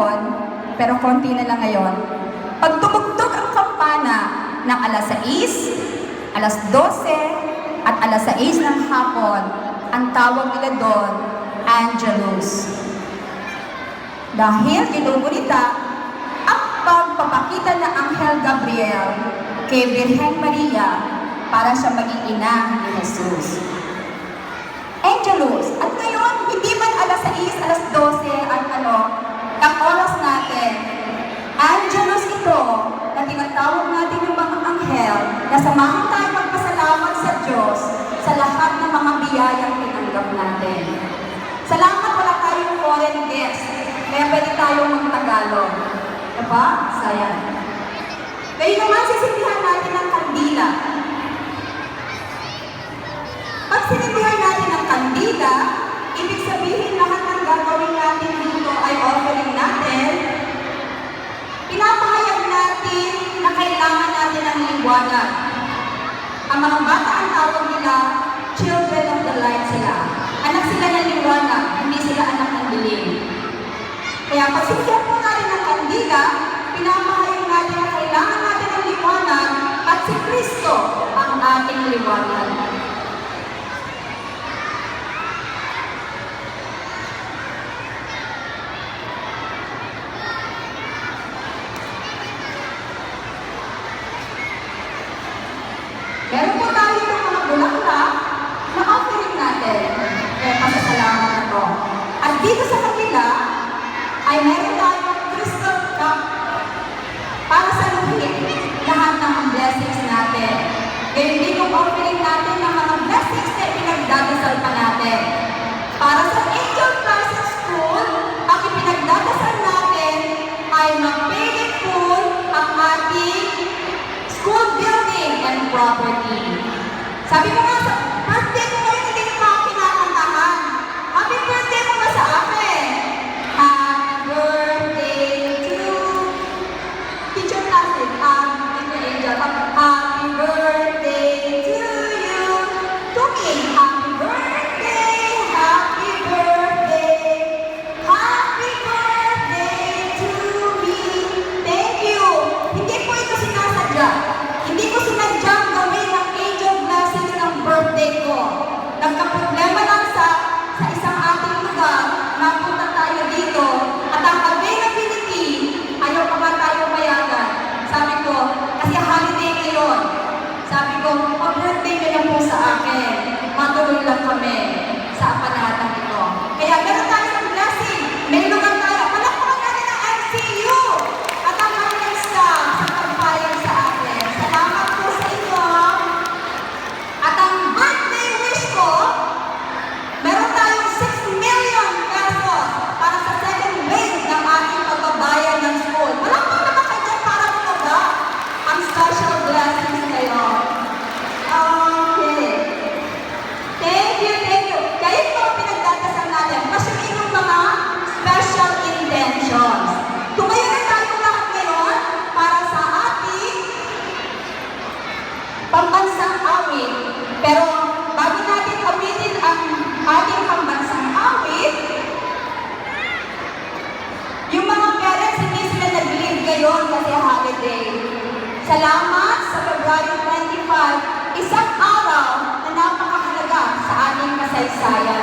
panahon, pero konti na lang ngayon, pag tumugtog ang kampana ng alas 6, alas 12, at alas 6 ng hapon, ang tawag nila doon, Angelus. Dahil ginugunita ang pagpapakita ng Anghel Gabriel kay Birhen Maria para siya maging ina ni Jesus. Angelus. At ngayon, hindi man alas 6, alas 12, at ang oras natin, Angelus ito na tinatawag natin yung mga anghel na samahan tayo magpasalamat sa Diyos sa lahat ng mga biyayang tinanggap natin. Salamat, wala tayong foreign guest. Kaya pwede tayong mag-Tagalog. Diba? Sayang. Kaya naman, sisindihan natin ang kandila. Pag sinindihan natin ang kandila, ibig sabihin lahat ng gagawin natin dito ay offering natin. Pinapahayag natin na kailangan natin ng liwanag. Ang mga bata ang tawag nila, children of the light sila. Anak sila ng liwanag, hindi sila anak ng dilim. Kaya pag sinindihan po natin ang kandila, pinapahayag natin na kailangan natin ng liwanag at si Kristo ang ating liwanag. Meron po tayo ng mga bulaklak na offering natin. Kaya pasasalamat na to. At dito sa kanila, ay meron tayong crystal cup para saluhin lahat ng blessings natin. Kaya hindi yung offering natin ng mga blessings na pinagdadasal pa natin. Para sa Angel Classes School, ang ipinagdadasal natin ay mag-pay full ang ating school building and property. Sabi mo nga, sa birthday ko ngayon, hindi ko pa pinakantahan. Happy birthday mo na sa akin. Happy birthday to Teacher Classic. Angel. Happy birthday to you. To me. Happy birthday. Happy birthday. Happy birthday to me. Thank you. Hindi po ito sinasadya. Hindi ko sinadyang gawin ng angel blessing ng birthday ko. Nagka-problema lang sa isang ating lugar, napunta tayo dito, at ang availability, ayaw pa ba tayo mayagan? Sabi ko, kasi holiday ngayon. Sabi ko, birthday na lang po sa akin. Matuloy lang kami sa panatang ito. Kaya meron tayo ng blessing. May lugar tayo. Palakpakan natin ang MCU at ang kanilang staff sa pagpayag sa akin. Salamat po sa inyo. At ang birthday wish ko, meron tayong 6 million pesos para sa second wave ng ating pagbabayad ng school. Palakpakan naman kayo dyan para bumaga ang special blessings kayo. Okay. Thank you, thank you. Kaya ito ang pinagdadasal natin. Masyadong yung mga special intentions. Tumayo na tayo lahat ngayon para sa ating pambansang awit. Pero bago natin awitin ang ating pambansang awit, yung mga parents hindi sila nag-leave ngayon kasi holiday. Salamat sa February 25, isang araw na napakahalaga sa ating kasaysayan.